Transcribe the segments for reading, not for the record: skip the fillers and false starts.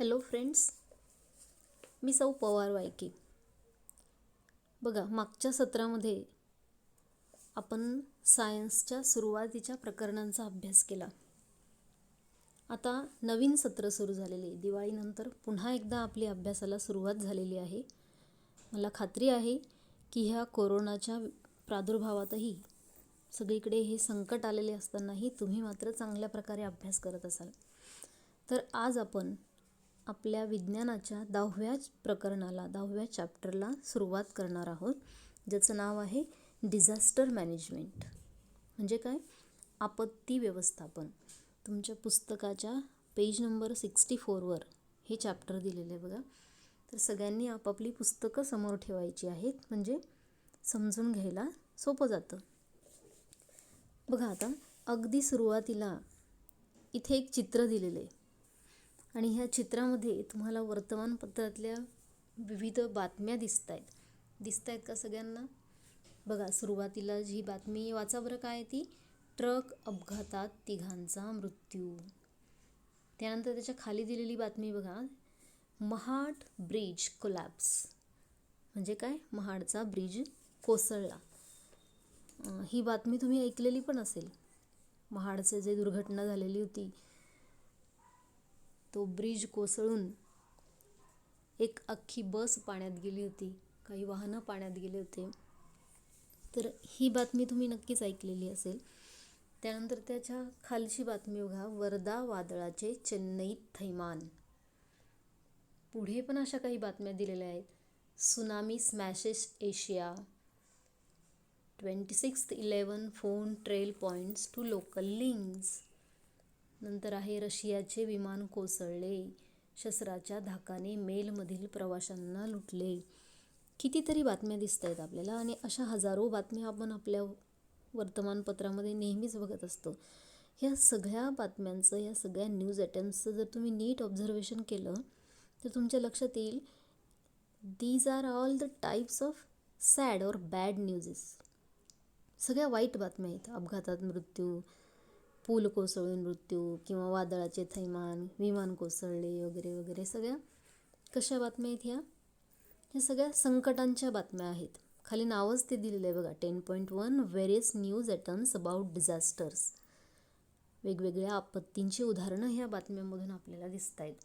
Hello friends, मी सौ पवार वायके. बघा, मागच्या सत्रामध्ये आपण सायन्सच्या सुरुवातीच्या प्रकरणांचा अभ्यास केला. आता नवीन सत्र सुरू झालेले आहे. दिवाळीनंतर पुन्हा एकदा आपली अभ्यासाला सुरुवात झालेली आहे. मला खात्री आहे की ह्या कोरोनाच्या प्रादुर्भावातही सगळीकडे हे संकट आलेले असतानाही तुम्ही मात्र चांगल्या प्रकारे अभ्यास करत असाल. तर आज आपण आपल्या विज्ञानाच्या 10व्या प्रकरणाला 10व्या चॅप्टरला सुरुवात करणार आहोत, ज्याचं नाव आहे डिझास्टर मॅनेजमेंट. म्हणजे काय? आपत्ती व्यवस्थापन. तुमच्या पुस्तकाच्या पेज नंबर 64वर हे चॅप्टर दिलेलं आहे बघा. तर सगळ्यांनी आपापली पुस्तकं समोर ठेवायची आहेत, म्हणजे समजून घ्यायला सोपं जातं. बघा, आता अगदी सुरुवातीला इथे एक चित्र दिलेलं आहे आणि ह्या चित्रामध्ये तुम्हाला वर्तमानपत्रातल्या विविध बातम्या दिसत आहेत का सगळ्यांना? बघा, सुरुवातीला जी बातमी वाचा बरं. काय ती? ट्रक अपघातात तिघांचा मृत्यू. त्यानंतर त्याच्या खाली दिलेली बातमी बघा, महाड ब्रिज कोलॅप्स. म्हणजे काय? महाडचा ब्रिज कोसळला. ही बातमी तुम्ही ऐकलेली पण असेल. महाडचे जे दुर्घटना झालेली होती, तो ब्रिज कोसळून एक अख्खी बस पाण्यात गेली होती, काही वाहनं पाण्यात गेले होते. तर ही बातमी तुम्ही नक्कीच ऐकलेली असेल. त्यानंतर त्याच्या खालची बातमी बघा, वर्धा वादळाचे चेन्नईत थैमान. पुढे पण अशा काही बातम्या दिलेल्या आहेत. Tsunami smashes Asia, 26/11 phone trail points to local links. नंतर आहे रशियाचे विमान कोसळले, शस्त्राच्या धाकाने मेलमधील प्रवाशांना लुटले. कितीतरी बातम्या दिसत आहेत आपल्याला आणि अशा हजारो बातम्या आपण आपल्या वर्तमानपत्रामध्ये नेहमीच बघत असतो. ह्या सगळ्या बातम्यांचं, या सगळ्या न्यूज आयटम्सचं जर तुम्ही नीट ऑब्झर्वेशन केलं तर तुमच्या लक्षात येईल, these are all the types of sad और बॅड न्यूजेस. सगळ्या वाईट बातम्या आहेत. अपघातात मृत्यू, पूल कोसळून मृत्यू, किंवा वादळाचे थैमान, विमान कोसळले वगैरे वगैरे. सगळ्या कशा बातम्या आहेत? ह्या सगळ्या संकटांच्या बातम्या आहेत. खाली नावच ते दिलेलं आहे बघा, 10.1 various news items about disasters. वेगवेगळ्या आपत्तींची उदाहरणं ह्या बातम्यांमधून आपल्याला दिसत आहेत.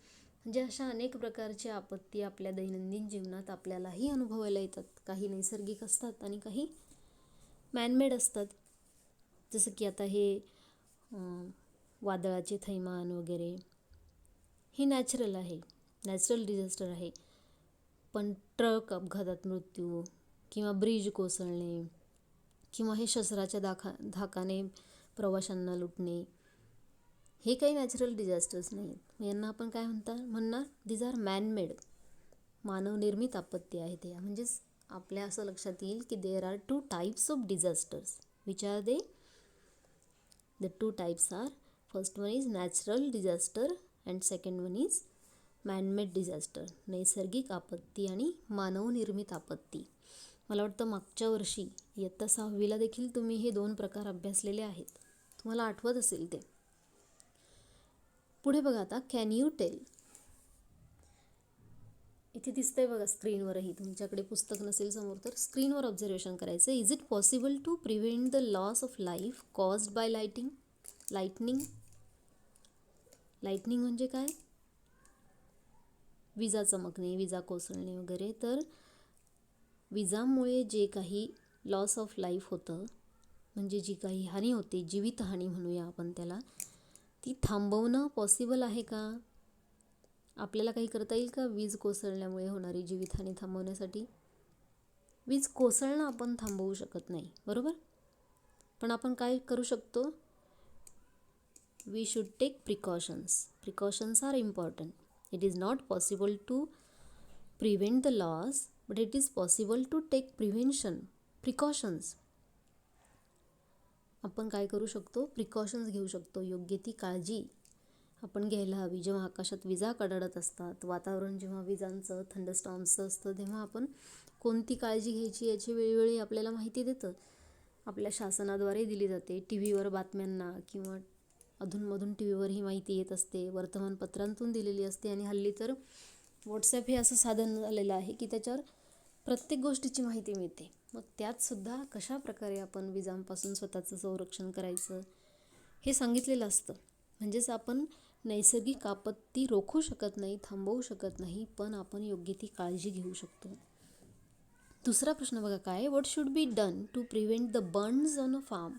म्हणजे अशा अनेक प्रकारच्या आपत्ती आपल्या दैनंदिन जीवनात आपल्यालाही अनुभवायला येतात. काही नैसर्गिक असतात आणि काही मॅनमेड असतात. जसं की आता हे वादळाचे थैमान वगैरे हे नॅचरल आहे, नॅचरल डिझास्टर आहे. पण ट्रक अपघातात मृत्यू, किंवा ब्रिज कोसळणे, किंवा हे शस्त्राच्या धाकाने प्रवाशांना लुटणे, हे काही नॅचरल डिझास्टर्स नाही आहेत. यांना आपण काय म्हणणार? दीज आर मॅनमेड, मानवनिर्मित आपत्ती आहेत ह्या. म्हणजेच आपल्या असं लक्षात येईल की there are 2 types of disasters. Which are they? The 2 types are, first one is natural disaster and second one is man-made disaster. नैसर्गिक आपत्ती आणि मानवनिर्मित आपत्ती. मला वाटतं मागच्या वर्षी इयत्ता 6वीला देखील तुम्ही हे 2 प्रकार अभ्यासलेले आहेत. तुम्हाला आठवत असेल ते. पुढे बघा, आता कॅन यू टेल. इथे दिसतंय बघा स्क्रीनवरही. तुमच्याकडे पुस्तक नसेल समोर तर स्क्रीनवर ऑब्झर्वेशन करायचं. Is it possible to prevent the loss of life caused by lighting? Lightning म्हणजे काय? विजा चमकणे, विजा कोसळणे वगैरे. तर विजांमुळे जे काही लॉस ऑफ लाईफ होतं, म्हणजे जी काही हानी होते, जीवितहानी म्हणूया आपण त्याला, ती थांबवणं पॉसिबल आहे का? आपल्याला काही करता येईल का वीज कोसळल्यामुळे होणारी जीवितहानी थांबवण्यासाठी? वीज कोसळणं आपण थांबवू शकत नाही, बरोबर? पण आपण काय करू शकतो? We should take precautions. Precautions are important. It is not possible to prevent the loss, but it is possible to take precautions. आपण काय करू शकतो? प्रिकॉशन्स घेऊ शकतो. योग्य ती काळजी आपण घ्यायला हवी. जेव्हा आकाशात विजा कडकडत असतात, वातावरण जेव्हा विजांचं, थंडरस्टॉर्म्सचं असतं, तेव्हा आपण कोणती काळजी घ्यायची याची वेळोवेळी आपल्याला माहिती देतं. आपल्या शासनाद्वारे दिली जाते. टी व्हीवर बातम्यांना किंवा अधूनमधून टी व्हीवर ही माहिती येत असते, वर्तमानपत्रांतून दिलेली असते, आणि हल्ली तर व्हॉट्सॲप हे असं साधन झालेलं आहे की त्याच्यावर प्रत्येक गोष्टीची माहिती मिळते. मग त्यातसुद्धा कशा प्रकारे आपण विजांपासून स्वतःचं संरक्षण करायचं हे सांगितलेलं असतं. म्हणजेच आपण नैसर्गिक आपत्ती रोखू शकत नाही, थांबवू शकत नाही, पण आपण योग्य ती काळजी घेऊ शकतो. दुसरा प्रश्न बघा काय, what should be done to prevent the burns on a farm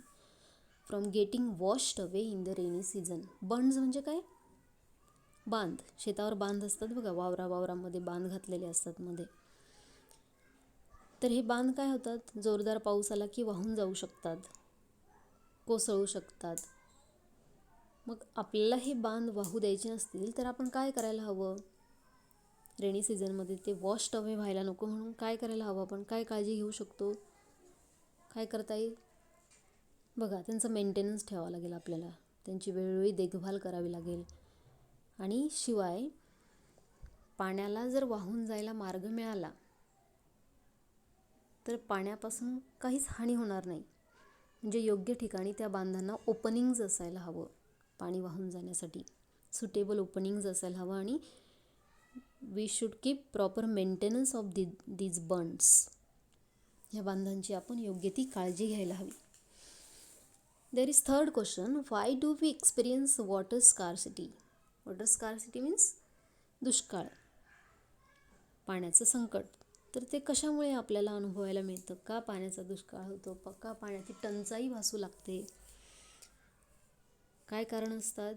from getting washed away in the rainy season. Burns म्हणजे काय? बांध. शेतावर बांध असतात बघा, वावरामध्ये बांध घातलेले असतात मध्ये. तर हे बांध काय होतात, जोरदार पाऊस आला की वाहून जाऊ शकतात, कोसळू शकतात. मग आपल्याला हे बांध वाहू द्यायचे नसतील तर आपण काय करायला हवं? रेनी सीझनमध्ये ते वॉश्ड अवे व्हायला नको म्हणून काय करायला हवं? आपण काय काळजी घेऊ शकतो? काय करता येईल बघा, त्यांचं मेंटेनन्स ठेवावं लागेल आपल्याला, त्यांची वेळोवेळी देखभाल करावी लागेल. आणि शिवाय पाण्याला जर वाहून जायला मार्ग मिळाला तर पाण्यापासून काहीच हानी होणार नाही. म्हणजे योग्य ठिकाणी त्या बांधांना ओपनिंग्ज असायला हवं, पाणी वाहून जाण्यासाठी सुटेबल ओपनिंग्ज असायला हवं. आणि we should keep proper maintenance of these bunds. ह्या बांधांची आपण योग्य ती काळजी घ्यायला हवी. There is third question, why do we experience water scarcity. Water scarcity means दुष्काळ, पाण्याचं संकट. तर ते कशामुळे आपल्याला अनुभवायला मिळतं? का पाण्याचा दुष्काळ होतो? का पाण्याची टंचाई भासू लागते? काय कारण असतात?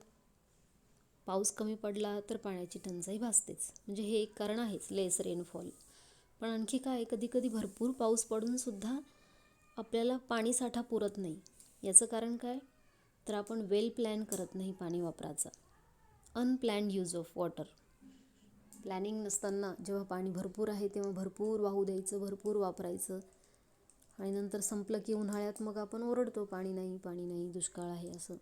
पाऊस कमी पडला तर पाण्याची टंचाई भासतेच, म्हणजे हे एक कारण आहेच, लेस रेनफॉल. पण आणखी काय, कधी कधी भरपूर पाऊस पडूनसुद्धा आपल्याला पाणी साठा पुरत नाही. याचं कारण काय? तर आपण वेल प्लॅन करत नाही पाणी वापराचा. Unplanned use of water. Planning नसताना जेव्हा पाणी भरपूर आहे तेव्हा भरपूर वाहू द्यायचं, भरपूर वापरायचं, आणि नंतर संपलं की उन्हाळ्यात मग आपण ओरडतो, पाणी नाही, दुष्काळ आहे असं.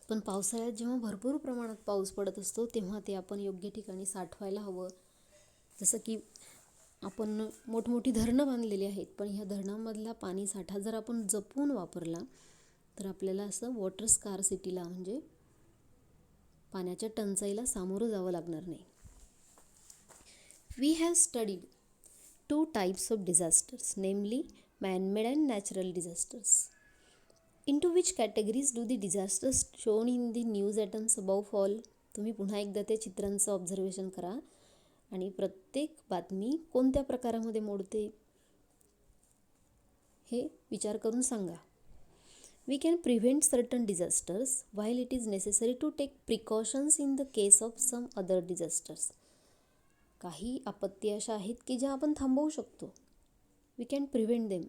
पण पावसाळ्यात जेव्हा भरपूर प्रमाणात पाऊस पडत असतो तेव्हा ते आपण योग्य ठिकाणी साठवायला हवं. जसं की आपण मोठमोठी धरणं बांधलेली आहेत, पण ह्या धरणामधला पाणी साठा जर आपण जपून वापरला तर आपल्याला असं वॉटर स्कार्सिटीला म्हणजे पाण्याच्या टंचाईला सामोरं जावं लागणार नाही. We have studied 2 types of disasters, namely man-made and natural disasters. Into which categories do the disasters shown in the news items above fall? तुम्ही पुन्हा एकदा त्या चित्रांचं ऑब्झर्वेशन करा आणि प्रत्येक बातमी कोणत्या प्रकारामध्ये मोडते हे विचार करून सांगा. We can prevent certain disasters while it is necessary to take precautions in the case of some other disasters. काही आपत्ती अशा आहेत की ज्या आपण थांबवू शकतो. We can prevent them.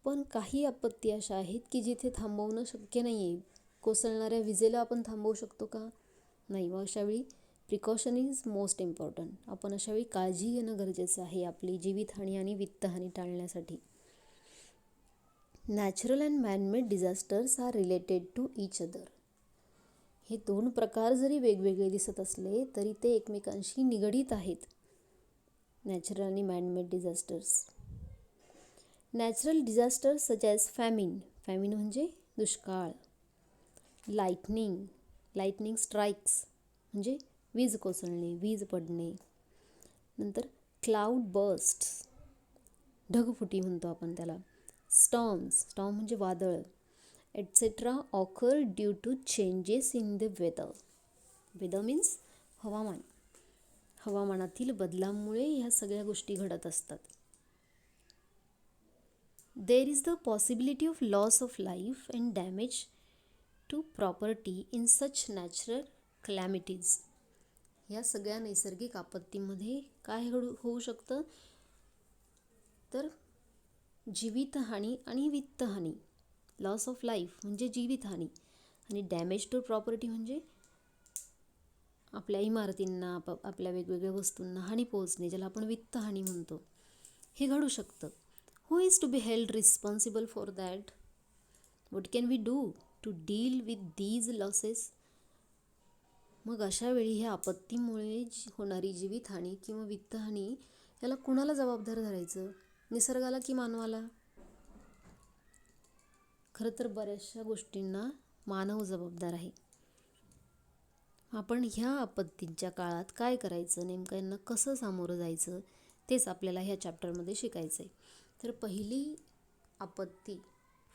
पण काही आपत्ती अशा आहेत की जिथे थांबवणं शक्य नाही आहे. कोसळणाऱ्या विजेला आपण थांबवू शकतो का? नाही. मग अशावेळी प्रिकॉशन इज मोस्ट इम्पॉर्टंट. आपण अशावेळी काळजी घेणं गरजेचं आहे आपली जीवितहानी आणि वित्तहानी टाळण्यासाठी. Natural and manmade disasters are related to each other. हे 2 प्रकार जरी वेगवेगळे दिसत असले तरी ते एकमेकांशी निगडीत आहेत. नॅचरल आणि man-made disasters. Natural disasters such as famine. Famine म्हणजे दुष्काळ. लाईटनिंग स्ट्राईक्स म्हणजे वीज कोसळणे, वीज पडणे. नंतर क्लाउड बर्स्ट्स, ढगफुटी म्हणतो आपण त्याला. स्टॉर्म म्हणजे वादळ, etcetera occur due to changes in the weather. Weather means हवामान. हवामानातील बदलामुळे ह्या सगळ्या गोष्टी घडत असतात. There is the possibility of loss of life and damage to property in such natural calamities. या सगळ्या नैसर्गिक आपत्तीमध्ये काय होऊ शकतं? तर जीवितहानी आणि वित्तहानी. लॉस ऑफ लाईफ म्हणजे जीवितहानी, आणि डॅमेज टू प्रॉपर्टी म्हणजे आपल्या इमारतींना, आपल्या वेगवेगळ्या वस्तूंना हानी पोहोचणे, ज्याला आपण वित्तहानी म्हणतो, हे घडू शकतं. Who is to be held responsible for that? What can we do to deal with these losses? मग अशावेळी ह्या आपत्तीमुळे होणारी जीवितहानी किंवा वित्तहानी याला कुणाला जबाबदार धरायचं? निसर्गाला की मानवाला? खरं तर बऱ्याचशा गोष्टींना मानव जबाबदार आहे. आपण ह्या आपत्तींच्या काळात काय करायचं, नेमकं यांना कसं सामोरं जायचं, तेच आपल्याला ह्या चॅप्टरमध्ये शिकायचं आहे. तर पहिली आपत्ती,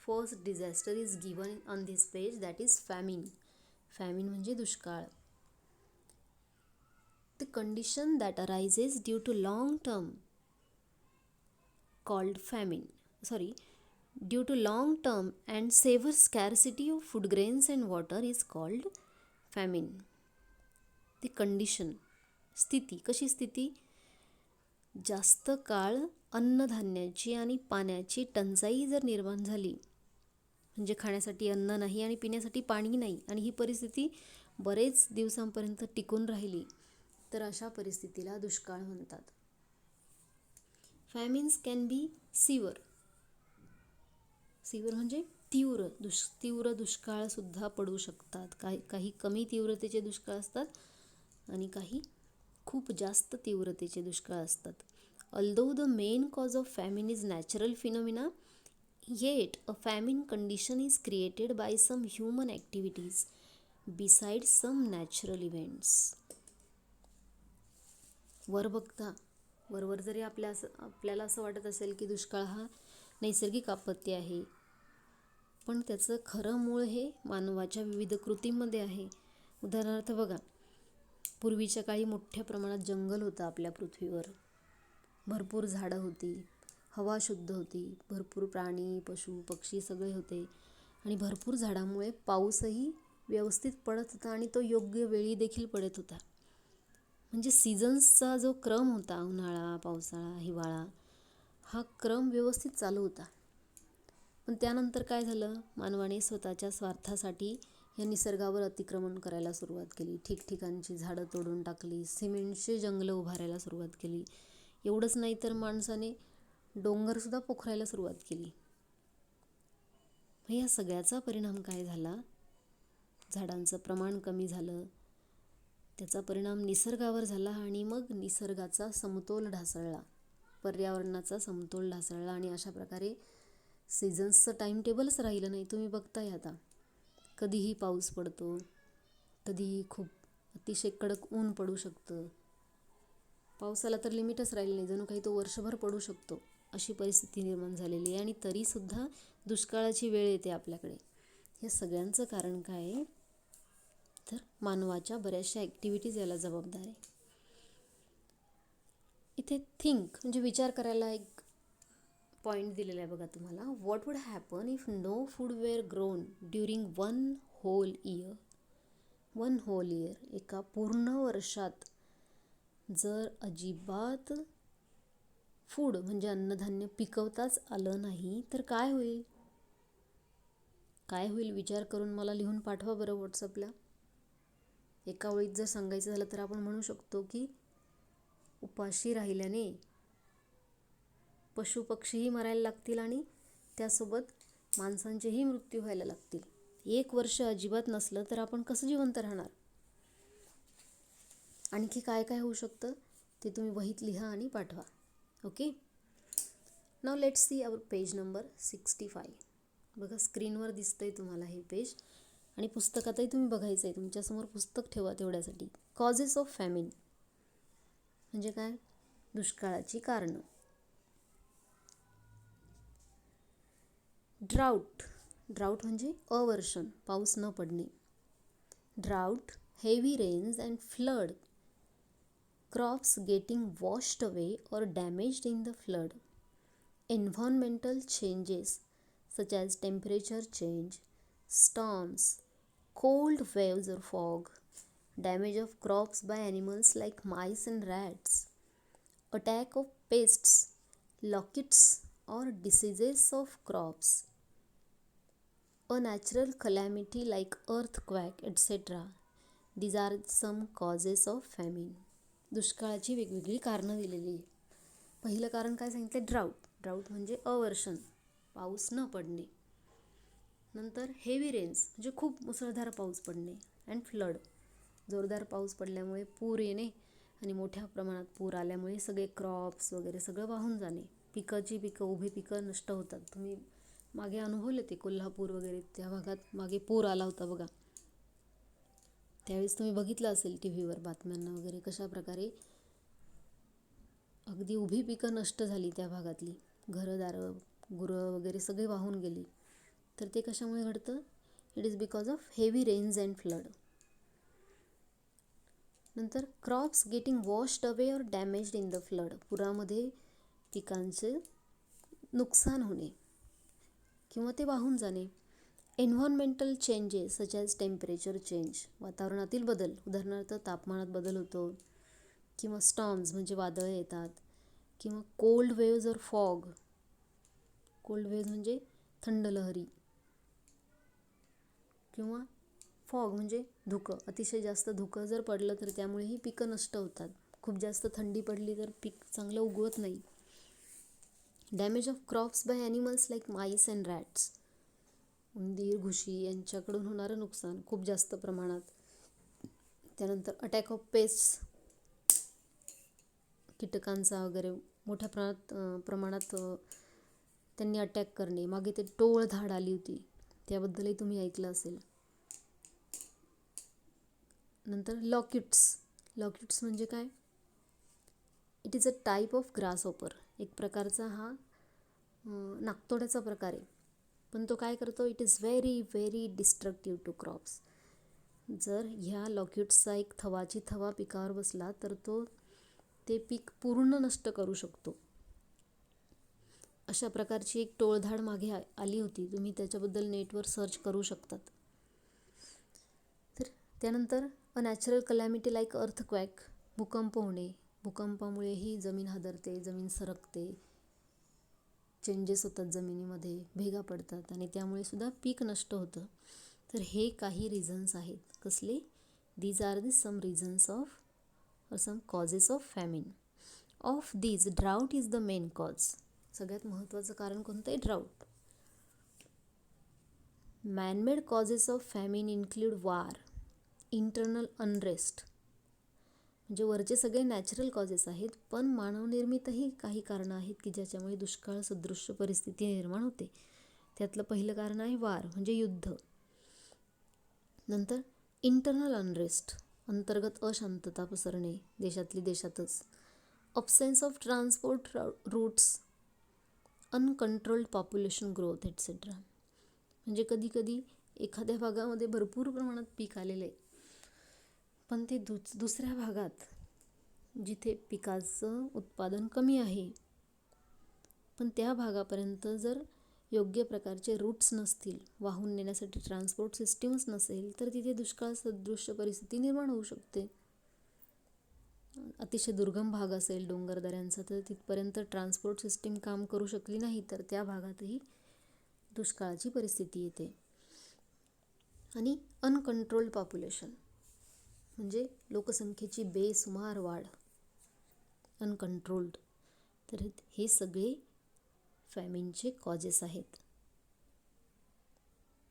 first disaster is given on this page, that is famine. Famine म्हणजे दुष्काळ. The condition that arises due too long term called famine. Due to long term and severe scarcity of food grains and water is called famine. ती condition, स्थिती, कशी स्थिती? जास्त काळ अन्नधान्याची आणि पाण्याची टंचाई जर निर्माण झाली, म्हणजे खाण्यासाठी अन्न नाही आणि पिण्यासाठी पाणी नाही, आणि ही परिस्थिती बरेच दिवसांपर्यंत टिकून राहिली, तर अशा परिस्थितीला दुष्काळ म्हणतात. फॅमिन्स कॅन बी सिव्हर. सिव्हर म्हणजे तीव्र दुष्काळसुद्धा पडू शकतात. काही कमी तीव्रतेचे दुष्काळ असतात आणि काही खूप जास्त तीव्रतेचे दुष्काळ असतात. Although the main cause of famine is natural phenomena, yet a famine condition is created by some human activities besides some natural events. वरवर जरी आपल्याला असं वाटत असेल की दुष्काळ हा नैसर्गिक आपत्ती आहे, पण त्याचं खरं मूळ हे मानवाच्या विविध कृतींमध्ये आहे. उदाहरणार्थ बघा, पूर्वीच्या काळी मोठ्या प्रमाणात जंगल होतं आपल्या पृथ्वीवर, भरपूर झाडं होती, हवा शुद्ध होती, भरपूर प्राणी, पशु, पक्षी सगळे होते, आणि भरपूर झाडामुळे पाऊसही व्यवस्थित पडत होता आणि तो योग्य वेळी देखील पडत होता. म्हणजे सीझन्सचा जो क्रम होता, उन्हाळा, पावसाळा, हिवाळा, हा क्रम व्यवस्थित चालू होता. पण त्यानंतर काय झालं? मानवाने स्वतःच्या स्वार्थासाठी या निसर्गावर अतिक्रमण करायला सुरुवात केली. ठिकठिकाणची झाडं तोडून टाकली, सिमेंटचे जंगलं उभारायला सुरुवात केली. एवढंच नाही तर माणसाने डोंगरसुद्धा पोखरायला सुरुवात केली. या सगळ्याचा परिणाम काय झाला? झाडांचं प्रमाण कमी झालं, त्याचा परिणाम निसर्गावर झाला, आणि मग निसर्गाचा समतोल ढासळला, पर्यावरणाचा समतोल ढासळला, आणि अशा प्रकारे सीझन्सचं टाईम टेबलच राहिलं नाही. तुम्ही बघताय आता, कधीही पाऊस पडतो, कधीही खूप अतिशय कडक ऊन पडू शकतं. पावसाला तर लिमिटच राहिलं नाही, जणू काही तो वर्षभर पडू शकतो, अशी परिस्थिती निर्माण झालेली आहे. आणि तरीसुद्धा दुष्काळाची वेळ येते आपल्याकडे. या सगळ्यांचं कारण काय आहे? तर मानवाच्या बऱ्याचशा ॲक्टिव्हिटीज याला जबाबदार आहे. इथे थिंक म्हणजे विचार करायला एक पॉईंट दिलेला आहे बघा तुम्हाला. What would happen if no food were grown during one whole year. एका पूर्ण वर्षात जर अजिबात फूड म्हणजे अन्नधान्य पिकवताच आलं नाही, तर काय होईल? विचार करून मला लिहून पाठवा बरं व्हॉट्सअपला. एका वेळीत जर सांगायचं झालं तर आपण म्हणू शकतो की उपाशी राहिल्याने पशुपक्षीही मरायला लागतील आणि त्यासोबत माणसांचेही मृत्यू व्हायला लागतील. 1 वर्ष अजिबात नसलं तर आपण कसं जिवंत राहणार? आणखी काय काय होऊ शकतं ते तुम्ही वहीत लिहा आणि पाठवा. ओके, नाव let's see our page number 65. बघा, स्क्रीनवर दिसतंय तुम्हाला हे पेज, आणि पुस्तकातही तुम्ही बघायचं आहे. तुमच्यासमोर पुस्तक ठेवा तेवढ्यासाठी. कॉजेस ऑफ फॅमिन म्हणजे काय? दुष्काळाची कारणं. ड्राऊट म्हणजे अवर्षण, पाऊस न पडणे. Drought, heavy rains and flood, crops getting washed away or damaged in the flood. Environmental changes such as temperature change, storms, cold waves or fog, damage of crops by animals like mice and rats, attack of pests, locusts or diseases of crops, a natural calamity like earthquake, etc. These are some causes of famine. दुष्काळाची वेगवेगळी कारणं दिलेली आहे. पहिलं कारण काय सांगितलं? ड्राऊट म्हणजे अवर्षण, पाऊस न पडणे. नंतर हेवी रेन्स म्हणजे खूप मुसळधार पाऊस पडणे. अँड फ्लड, जोरदार पाऊस पडल्यामुळे पूर येणे, आणि मोठ्या प्रमाणात पूर आल्यामुळे सगळे क्रॉप्स वगैरे सगळं वाहून जाणे. पिकं उभी पिकं नष्ट होतात. तुम्ही मागे अनुभवले ते कोल्हापूर वगैरे त्या भागात मागे पूर आला होता बघा. त्यावेळेस तुम्ही बघितलं असेल टी व्हीवर बातम्यांना वगैरे कशा प्रकारे अगदी उभी पिकं नष्ट झाली त्या भागातली. घरंदारं, गुरं वगैरे सगळे वाहून गेली. तर ते कशामुळे घडतं? It is because of heavy rains and flood. नंतर crops getting washed away or damaged in the flood. पुरामध्ये पिकांचे नुकसान होणे किंवा ते वाहून जाणे. Environmental changes such as temperature change. वातावरणातील बदल, उदाहरणार्थ तापमानात बदल होतो किंवा स्टॉर्म्स म्हणजे वादळे येतात किंवा कोल्ड वेव्ज और फॉग. कोल्ड वेव्ज म्हणजे थंड लहरी किंवा फॉग म्हणजे धुकं. अतिशय जास्त धुकं जर पडलं तर त्यामुळेही पिकं नष्ट होतात. खूप जास्त थंडी पडली तर पीक चांगलं उगवत नाही. Damage of crops by animals like mice and rats. उंदीर, घुशी यांच्याकडून होणारं नुकसान खूप जास्त प्रमाणात. त्यानंतर अटॅक ऑफ पेस्ट्स, कीटकांचा वगैरे मोठ्या प्रमाणात त्यांनी अटॅक करणे. मागे ते टोळधाड आली होती, त्याबद्दलही तुम्ही ऐकलं असेल. नंतर लॉक्युट्स. लॉक्युट्स म्हणजे काय? It is a type of grasshopper. एक प्रकारचा हा नाकतोड्याचा प्रकार आहे. पण तो काय करतो? It is very very destructive to crops. जर ह्या लॉक्युट्सचा एक थवाची थवा पिकावर बसला तर तो ते पीक पूर्ण नष्ट करू शकतो. अशा प्रकारची एक टोळधाड मागे आली होती. तुम्ही त्याच्याबद्दल नेटवर सर्च करू शकतात. तर त्यानंतर अ नॅचरल कलॅमिटी लाईक अर्थक्वॅक. भूकंप होणे. भूकंपामुळेही जमीन हादरते, जमीन सरकते, चेंजेस होतात जमिनीमध्ये, भेगा पडतात आणि त्यामुळे सुद्धा पीक नष्ट होतं. तर हे काही रिझन्स आहेत. कसले? These are the some reasons of or some causes of famine. Of these, drought is the main cause. सगळ्यात महत्त्वाचं कारण कोणतं आहे? Drought. Manmade causes of famine include war, internal unrest. म्हणजे वरचे सगळे नॅचरल कॉजेस आहेत, पण मानवनिर्मितही काही कारणं आहेत की ज्याच्यामुळे दुष्काळ सदृश्य परिस्थिती निर्माण होते. त्यातलं पहिलं कारण आहे वार म्हणजे युद्ध. नंतर इंटरनल अनरेस्ट, अंतर्गत अशांतता पसरणे देशातली देशातच. Absence of transport routes, uncontrolled population growth etcetera. म्हणजे कधीकधी एखाद्या भागामध्ये भरपूर प्रमाणात पीक आलेलं आहे, पण ते दुसऱ्या भागात जिथे पिकाचं उत्पादन कमी आहे, पण त्या भागापर्यंत जर योग्य प्रकारचे रूट्स नसतील, वाहून नेण्यासाठी ट्रान्सपोर्ट सिस्टीमच नसेल, तर तिथे दुष्काळ सदृश्य परिस्थिती निर्माण होऊ शकते. अतिशय दुर्गम भाग असेल डोंगरदऱ्यांचा, तर तिथपर्यंत ट्रान्सपोर्ट सिस्टीम काम करू शकली नाही तर त्या भागातही दुष्काळाची परिस्थिती येते. आणि अनकंट्रोल्ड पॉप्युलेशन म्हणजे लोकसंख्येची बेसुमार वाढ, अनकंट्रोल्ड. तर हे सगळे फॅमिनचे कॉजेस आहेत.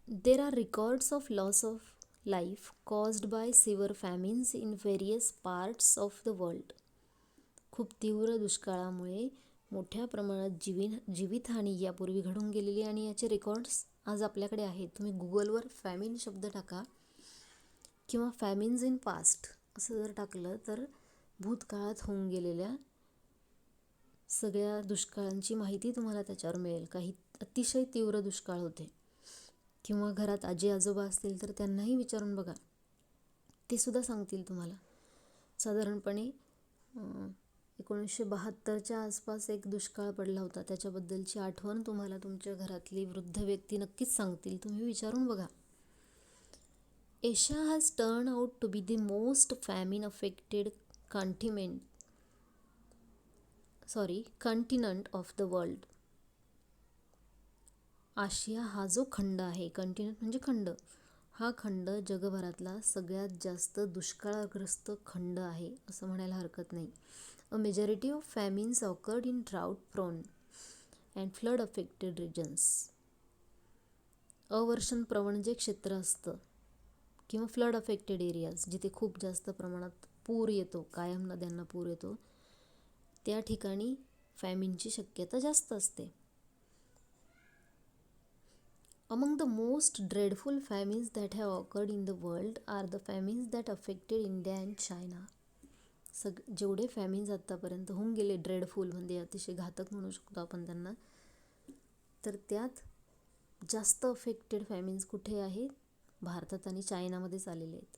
There are records of loss of life caused by severe famines in various parts of the world. खूप तीव्र दुष्काळामुळे मोठ्या प्रमाणात जीवितहानी यापूर्वी घडून गेलेली आणि याचे रेकॉर्ड्स आज आपल्याकडे आहेत. तुम्ही गुगलवर फॅमिन शब्द टाका किंवा फॅमिन्स इन पास्ट असं जर टाकलं तर भूतकाळात होऊन गेलेल्या सगळ्या दुष्काळांची माहिती तुम्हाला त्याच्यावर मिळेल. काही अतिशय तीव्र दुष्काळ होते किंवा घरात आजी आजोबा असतील तर त्यांनाही विचारून बघा, ते सुद्धा सांगतील तुम्हाला. साधारणपणे 1972च्या आसपास एक दुष्काळ पडला होता, त्याच्याबद्दलची आठवण तुम्हाला तुमच्या घरातली वृद्ध व्यक्ती नक्कीच सांगतील. तुम्ही विचारून बघा. Asia has turn out to be the most famine affected continent of the world. आशिया हा जो खंड आहे, कंटिनेंट म्हणजे खंड, हा खंड जगभरातला सगळ्यात जास्त दुष्काळग्रस्त खंड आहे असं म्हणायला हरकत नाही. A majority of famines occurred in drought prone and flood affected regions. अवर्षण प्रवण जे क्षेत्र असतं किंवा फ्लड अफेक्टेड एरियाज जिथे खूप जास्त प्रमाणात पूर येतो, कायम नद्यांना पूर येतो, त्या ठिकाणी फॅमिनची शक्यता जास्त असते. Among the most dreadful famines that have occurred in the world are the famines that affected India and China. जेवढे फॅमिन्स आत्तापर्यंत होऊन गेले ड्रेडफुल, म्हणजे अतिशय घातक म्हणू शकतो आपण त्यांना, तर त्यात जास्त अफेक्टेड फॅमिन्स कुठे आहेत? भारतात आणि चायनामध्येच आलेले आहेत.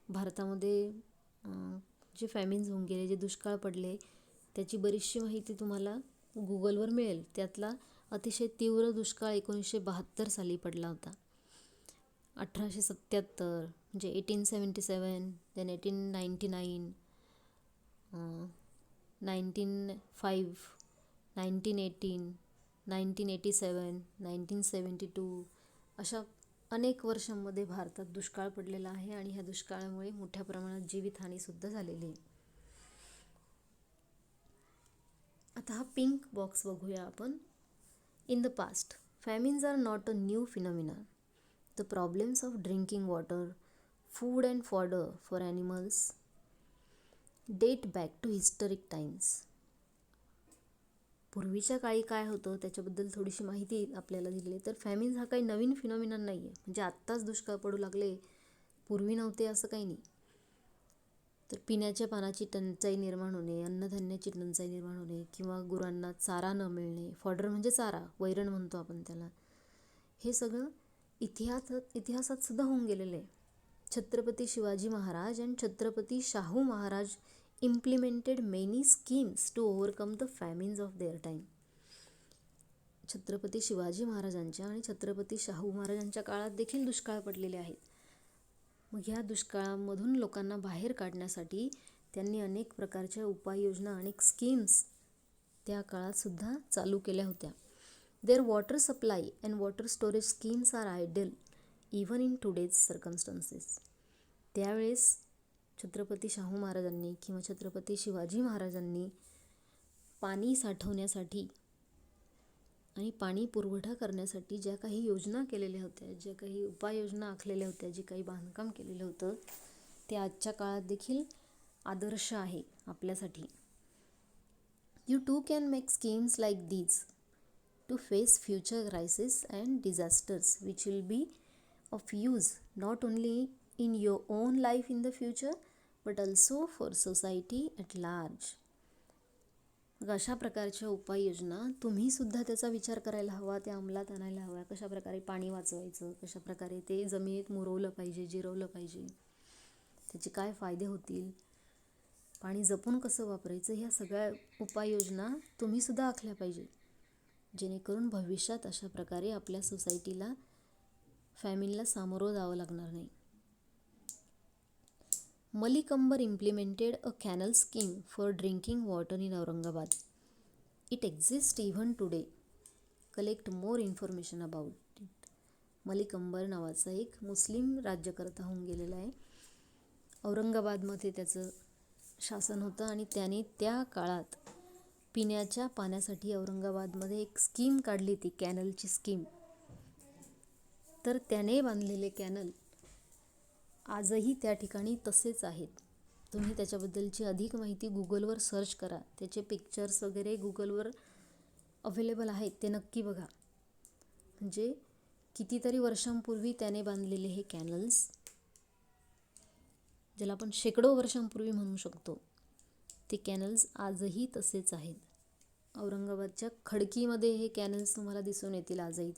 भारतामध्ये जे फॅमिन्स होऊन गेले, जे दुष्काळ पडले, त्याची बरीचशी माहिती तुम्हाला गुगलवर मिळेल. त्यातला अतिशय तीव्र दुष्काळ 1972 साली पडला होता. 1877 म्हणजे 1877, देन 1899, 1905, 1918, 1987, 1972 अशा अनेक वर्षांमध्ये भारतात दुष्काळ पडलेला आहे आणि ह्या दुष्काळामुळे मोठ्या प्रमाणात जीवितहानीसुद्धा झालेली आहे. आता हा पिंक बॉक्स बघूया आपण. In the past, famines are not a new phenomenon. The problems of drinking water, food and fodder for animals date back to historic times. पूर्वीच्या काळी काय होतं त्याच्याबद्दल थोडीशी माहिती आपल्याला दिली. तर फॅमिन्स हा काही नवीन फिनॉमिनन नाही आहे, म्हणजे आत्ताच दुष्काळ पडू लागले, पूर्वी नव्हते असं काही नाही. तर पिण्याच्या पाण्याची टंचाई निर्माण होणे, अन्नधान्याची टंचाई निर्माण होणे किंवा गुरांना चारा न मिळणे, फॉडर म्हणजे चारा, वैरण म्हणतो आपण त्याला, हे सगळं इतिहासात सुद्धा होऊन गेलेलं आहे. छत्रपती शिवाजी महाराज आणि Chhatrapati Shahu Maharaj implemented many schemes to overcome the famines of their time. Chhatrapati Shivaji महाराजांच्या आणि छत्रपती शाहू महाराजांच्या काळात देखील दुष्काळ पडलेले आहेत. मग ह्या दुष्काळामधून लोकांना बाहेर काढण्यासाठी त्यांनी अनेक प्रकारच्या उपाययोजना, अनेक स्कीम्स त्या काळात सुद्धा चालू केल्या होत्या. There water supply and water storage schemes are ideal even in today's circumstances. त्यावेळेस छत्रपती शाहू महाराजांनी किंवा छत्रपती शिवाजी महाराजांनी पाणी साठवण्यासाठी आणि पाणी पुरवठा करण्यासाठी ज्या काही योजना केलेल्या होत्या, ज्या काही उपाययोजना आखलेल्या होत्या, जे काही बांधकाम केलेलं होतं, ते आजच्या काळात देखील आदर्श आहे आपल्यासाठी. You too can make schemes like these to face future crisis and disasters which will be of use not only in your own life in the future but also for society at large. मग अशा प्रकारच्या उपाययोजना तुम्हीसुद्धा त्याचा विचार करायला हवा, त्या अंमलात आणायला हवा. कशाप्रकारे पाणी वाचवायचं, कशाप्रकारे ते जमिनीत मुरवलं पाहिजे, जिरवलं पाहिजे, त्याचे काय फायदे होतील, पाणी जपून कसं वापरायचं, ह्या सगळ्या उपाययोजना तुम्हीसुद्धा आखल्या पाहिजे, जेणेकरून भविष्यात अशा प्रकारे आपल्या सोसायटीला फॅमिलीला सामोरं जावं लागणार नाही. Malik Ambar implemented a canal scheme for drinking water in Aurangabad. It exists even today. Collect more information about it. Malik Ambar नावाचा एक मुस्लिम राज्यकर्ता होऊन गेलेला आहे. औरंगाबादमध्ये त्याचं शासन होतं आणि त्याने त्या काळात पिण्याच्या पाण्यासाठी औरंगाबादमध्ये एक स्कीम काढली, ती कॅनलची स्कीम. तर त्याने बांधलेले कॅनल आजही त्या ठिकाणी तसेच आहेत. तुम्ही त्याच्याबद्दलची अधिक माहिती गुगलवर सर्च करा, त्याचे पिक्चर्स वगैरे गुगलवर अवेलेबल आहेत, ते नक्की बघा. म्हणजे कितीतरी वर्षांपूर्वी त्याने बांधलेले हे कॅनल्स, ज्याला आपण शेकडो वर्षांपूर्वी म्हणू शकतो, ते कॅनल्स आजही तसेच आहेत. औरंगाबादच्या खडकीमध्ये हे कॅनल्स तुम्हाला दिसून येतील आजही.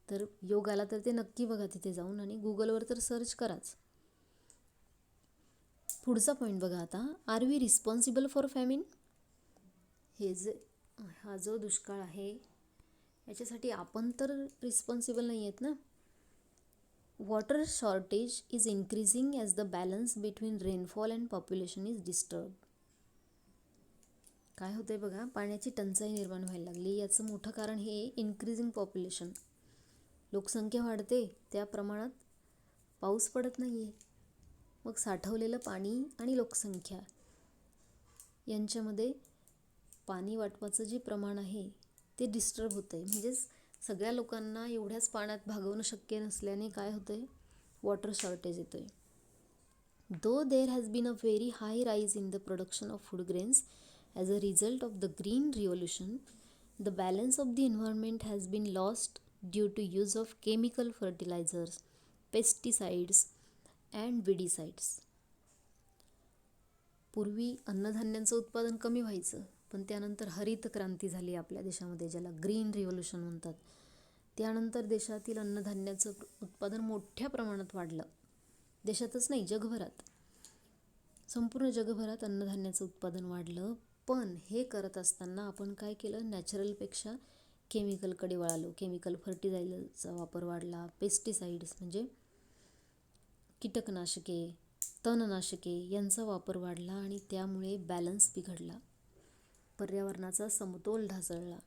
तर योग आला तर ते नक्की बघा तिथे जाऊन, आणि गुगलवर तर सर्च कराच. पुढचा पॉईंट बघा आता. Are we responsible for famine? हा जो दुष्काळ आहे याच्यासाठी आपण तर रिस्पॉन्सिबल नाही आहेत ना. Water shortage is increasing as the balance between rainfall and population is disturb. काय होतंय बघा, पाण्याची टंचाई निर्माण व्हायला लागली. याचं मोठं कारण हे इन्क्रीजिंग पॉप्युलेशन. लोकसंख्या वाढते, त्या प्रमाणात पाऊस पडत नाही आहे. मग साठवलेलं पाणी आणि लोकसंख्या यांच्यामध्ये पाणी वाटपाचं जे प्रमाण आहे ते डिस्टर्ब होतं आहे. म्हणजेच सगळ्या लोकांना एवढ्याच पाण्यात भागवणं शक्य नसल्याने काय होतं आहे, वॉटर शॉर्टेज येतो आहे. Though there has been a very high rise in the production of food grains as a result of the green revolution, the balance of the environment has been lost due to use of chemical fertilisers, pesticides and weedicides. पूर्वी अन्नधान्यांचं उत्पादन कमी व्हायचं, पण त्यानंतर हरित क्रांती झाली आपल्या देशामध्ये, ज्याला ग्रीन रिव्होल्यूशन म्हणतात. त्यानंतर देशातील अन्नधान्याचं उत्पादन मोठ्या प्रमाणात वाढलं. देशातच नाही, जगभरात, संपूर्ण जगभरात अन्नधान्याचं उत्पादन वाढलं. पण हे करत असताना आपण काय केलं, नॅचरलपेक्षा केमिकलकडे वळालो. केमिकल फर्टिलायझरचा वापर वाढला, पेस्टिसाइड्स म्हणजे कीटकनाशके, तणनाशके यांचा वापर वाढला आणि त्यामुळे बॅलन्स बिघडला, पर्यावरणाचा समतोल ढासळला.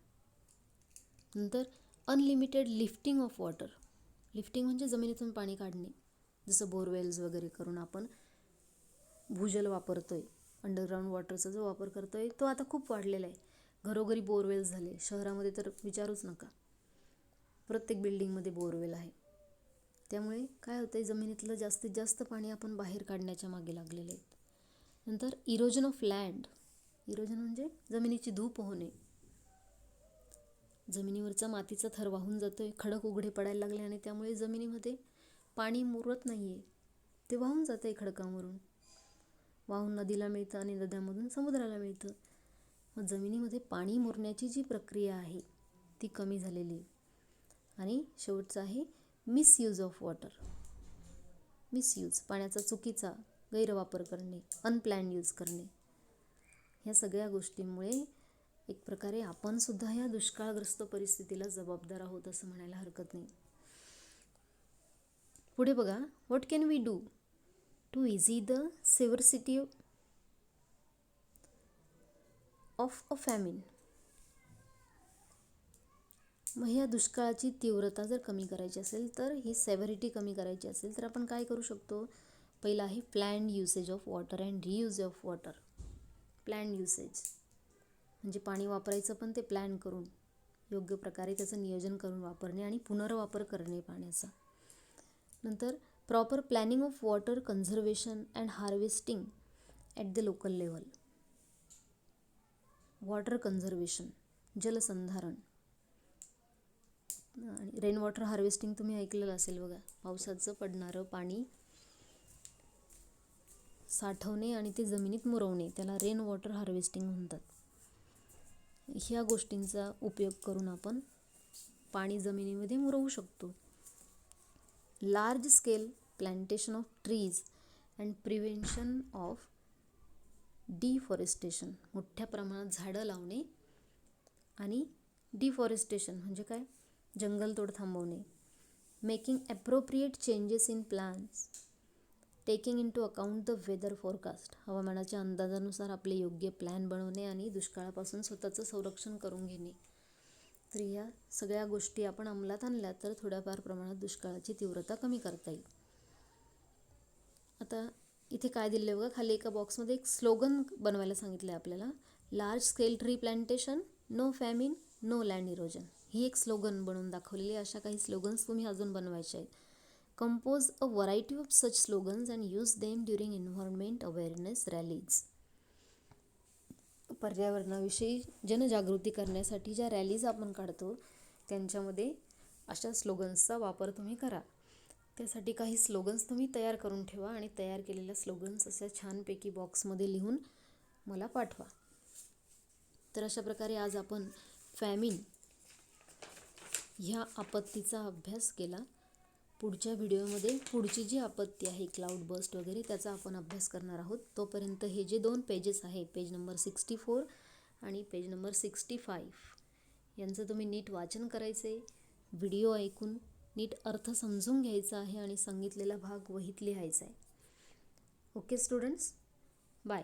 नंतर unlimited lifting of water. Lifting म्हणजे जमिनीतून पाणी काढणे, जसं बोरवेल्स वगैरे करून आपण भूजल वापरतोय. अंडरग्राऊंड वॉटरचा जो वापर करतोय तो आता खूप वाढलेला आहे. घरोघरी बोरवेल्स झाले. शहरामध्ये तर विचारूच नका, प्रत्येक बिल्डिंगमध्ये बोरवेल आहे. त्यामुळे काय होतं आहे, जमिनीतलं जास्तीत जास्त पाणी आपण बाहेर काढण्याच्या मागे लागलेले आहेत. नंतर इरोजन ऑफ लँड. इरोजन म्हणजे जमिनीची धूप होणे. जमिनीवरचा मातीचा थर वाहून जातोय, खडक उघडे पडायला लागले आणि त्यामुळे जमिनीमध्ये पाणी मुरत नाही आहे, ते वाहून जातं आहे खडकांवरून. वाहून नदीला मिळतं आणि नद्यांमधून समुद्राला मिळतं. मग जमिनीमध्ये पाणी मुरण्याची जी प्रक्रिया आहे ती कमी झालेली आहे. आणि शेवटचं आहे मिसयूज ऑफ वॉटर. मिसयूज, पाण्याचा चुकीचा गैरवापर करणे, अनप्लॅन्ड यूज करणे. ह्या सगळ्या गोष्टींमुळे एक प्रकारे आपण सुद्धा ह्या दुष्काळग्रस्त परिस्थितीला जबाबदार आहोत असं म्हणायला हरकत नाही. पुढे बघा, what can we do to ease the severity of a famine. मग ह्या दुष्काळाची तीव्रता जर कमी करायची असेल, तर ही सेव्हरिटी कमी करायची असेल, तर आपण काय करू शकतो. पहिला आहे planned usage of water and reuse of water. Planned usage म्हणजे पाणी वापरायचं पण ते प्लॅन करून, योग्य प्रकारे त्याचं नियोजन करून वापरणे आणि पुनर्वापर करणे पाण्याचा. नंतर proper planning of water conservation and harvesting at the local level. Water conservation, जलसंधारण. आणि रेन वॉटर हार्वेस्टिंग तुम्ही ऐकलेलं असेल बघा, पावसाचं पडणारं पाणी साठवणे आणि ते जमिनीत मुरवणे, त्याला रेन वॉटर हार्वेस्टिंग म्हणतात. ह्या गोष्टींचा उपयोग करून आपण पाणी जमिनीमध्ये मुरवू शकतो. Large scale plantation of trees and prevention of deforestation. मोठ्या प्रमाणात झाडं लावणे आणि डिफॉरेस्टेशन म्हणजे काय, जंगलतोड थांबवणे. Making appropriate changes in plans, taking into account the weather forecast. हवामानाच्या अंदाजानुसार आपले योग्य प्लॅन बनवणे आणि दुष्काळापासून स्वतःचं संरक्षण करून घेणे. तर या सगळ्या गोष्टी आपण अंमलात आणल्या तर थोड्याफार प्रमाणात दुष्काळाची तीव्रता कमी करता येईल. आता इथे काय दिलं आहे बघा, खाली एका बॉक्समध्ये एक स्लोगन बनवायला सांगितलं आहे आपल्याला. Large scale tree plantation, no famine, no land erosion. ही एक स्लोगन बनवून दाखवलेली आहे. अशा काही स्लोगन्स तुम्ही अजून बनवायचे आहेत. Compose a variety of such slogans and use them during environment awareness rallies. पर्यावरणाविषयी जनजागृती करण्यासाठी ज्या रॅलीज आपण काढतो त्यांच्यामध्ये अशा स्लोगन्सचा वापर तुम्ही करा. त्यासाठी काही स्लोगन्स तुम्ही तयार करून ठेवा आणि तयार केलेल्या स्लोगन्स अशा छानपैकी बॉक्समध्ये लिहून मला पाठवा. तर अशा प्रकारे आज आपण फॅमिन ह्या आपत्तीचा अभ्यास केला. पुढच्या व्हिडिओमध्ये पुढची जी आपत्ती आहे, क्लाउड बस्ट वगैरे, त्याचा आपण अभ्यास करणार आहोत. तोपर्यंत हे जे 2 पेजेस आहे, पेज नंबर 64 आणि पेज नंबर 65, यांचं तुम्ही नीट वाचन करायचं आहे. व्हिडिओ ऐकून नीट अर्थ समजून घ्यायचा आहे आणि सांगितलेला भाग वहीत लिहायचा आहे. Okay students, bye.